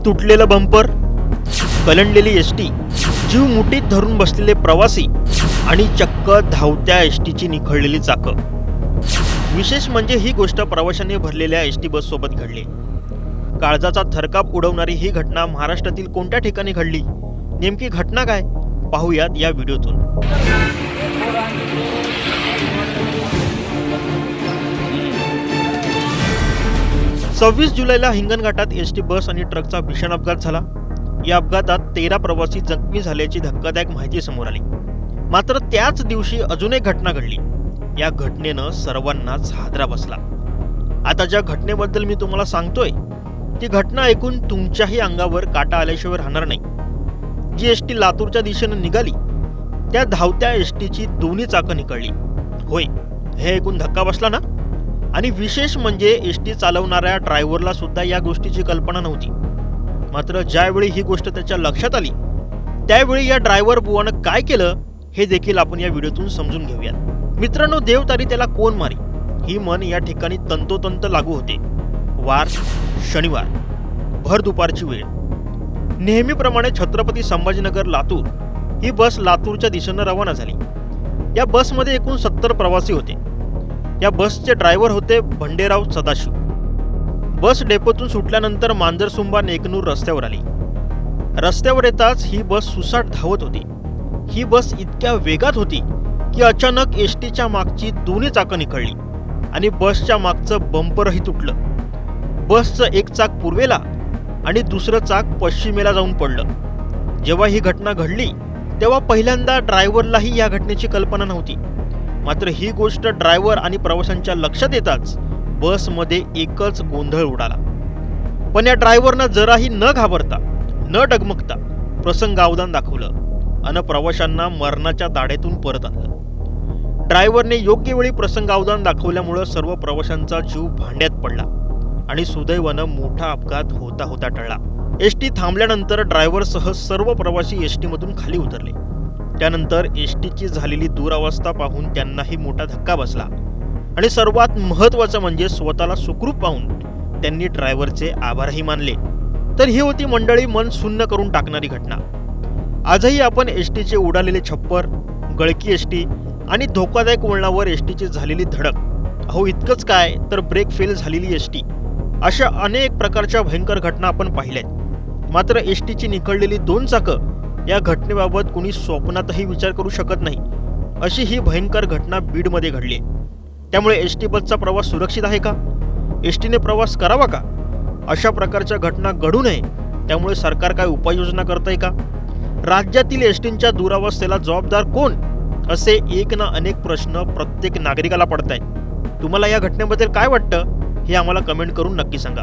तुटलेलं bumper, कलंडलेली ST, जीव मुठीत धरून बसलेले प्रवासी आणि चक्क धावत्या एसटीची निखळलेली चाकं. विशेष म्हणजे ही गोष्ट प्रवाशांनी भरलेल्या एसटी बस सोबत घडली. काळजाचा थरकाप उडवणारी ही घटना महाराष्ट्रातील कोणत्या ठिकाणी घडली, नेमकी घटना काय, पाहूयात या व्हिडिओतून. 26 जुलैला हिंगणघाटात एसटी बस आणि ट्रकचा भीषण अपघात झाला. या अपघातात 13 प्रवासी जखमी झाल्याची धक्कादायक माहिती समोर आली. मात्र त्याच दिवशी अजून एक घटना घडली. या घटनेनं सर्वांनाच हादरा बसला. आता ज्या घटनेबद्दल मी तुम्हाला सांगतोय ती घटना ऐकून तुमच्याही अंगावर काटा आल्याशिवाय राहणार नाही. जी एसटी लातूरच्या दिशेनं निघाली त्या धावत्या एसटीची दोन्ही चाकं निखळली. होय, हे ऐकून धक्का बसला ना. आणि विशेष म्हणजे एसटी चालवणाऱ्या ड्रायव्हरला सुद्धा या गोष्टीची कल्पना नव्हती. मात्र ज्यावेळी ही गोष्ट त्याच्या लक्षात आली त्यावेळी या ड्रायव्हर बुवानं काय केलं हे देखील आपण या व्हिडिओतून समजून घेऊयात. मित्रांनो, देव तारी त्याला कोण मारी ही म्हण या ठिकाणी तंतोतंत लागू होते. वार शनिवार, भर दुपारची वेळ. नेहमीप्रमाणे छत्रपती संभाजीनगर लातूर ही बस लातूरच्या दिशेनं रवाना झाली. या बसमध्ये एकूण 70 प्रवासी होते. या बसचे ड्रायव्हर होते भंडेराव सदाशिव. बस डेपोतून सुटल्यानंतर मांजरसुंबा नेकनूर रस्त्यावर आली. रस्त्यावर येताच ही बस सुसाट धावत होती. ही बस इतक्या वेगात होती की अचानक एसटीच्या मागची दोन्ही चाकं निखळली आणि बसच्या मागचं बंपरही तुटलं. बसचं एक चाक पूर्वेला आणि दुसरं चाक पश्चिमेला जाऊन पडलं. जेव्हा ही घटना घडली तेव्हा पहिल्यांदा ड्रायव्हरलाही या घटनेची कल्पना नव्हती. मात्र ही गोष्ट ड्रायव्हर आणि प्रवाशांच्या लक्षात येताच बसमध्ये एकच गोंधळ उडाला. पण या ड्रायव्हरनं जराही न घाबरता न डगमगता प्रसंगावधान दाखवलं आणि प्रवाशांना मरणाच्या दाढेतून परत आणलं. ड्रायव्हरने योग्य वेळी प्रसंगावधान दाखवल्यामुळं सर्व प्रवाशांचा जीव भांड्यात पडला आणि सुदैवानं मोठा अपघात होता होता टळला. एसटी थांबल्यानंतर ड्रायव्हरसह सर्व प्रवासी एसटीमधून खाली उतरले. त्यानंतर एसटीची झालेली दुरावस्था पाहून त्यांनाही मोठा धक्का बसला आणि सर्वात महत्त्वाचं म्हणजे स्वतःला सुखरूप पाहून त्यांनी ड्रायव्हरचे आभारही मानले. तर ही होती मंडळी मन सुन्न करून टाकणारी घटना. आजही आपण एसटीचे उडालेले छप्पर, गळकी एसटी आणि धोकादायक वळणावर एसटीची झालेली धडक, अहो इतकंच काय तर ब्रेक फेल झालेली एसटी, अशा अनेक प्रकारच्या भयंकर घटना आपण पाहिल्यात. मात्र एसटीची निखळलेली 2 चाकं या घटनेबाबत कुणी स्वप्नातही विचार करू शकत नाही अशी ही भयंकर घटना बीडमध्ये घडली. त्यामुळे एसटी बसचा प्रवास सुरक्षित आहे का? एसटीने प्रवास करावा का? अशा प्रकारच्या घटना घडू नये त्यामुळे सरकार काय उपाययोजना करतंय का? राज्यातील एसटींच्या दुरावस्थेला जबाबदार कोण? असे एक ना अनेक प्रश्न प्रत्येक नागरिकाला पडतायत. तुम्हाला या घटनेबद्दल काय वाटतं हे आम्हाला कमेंट करून नक्की सांगा.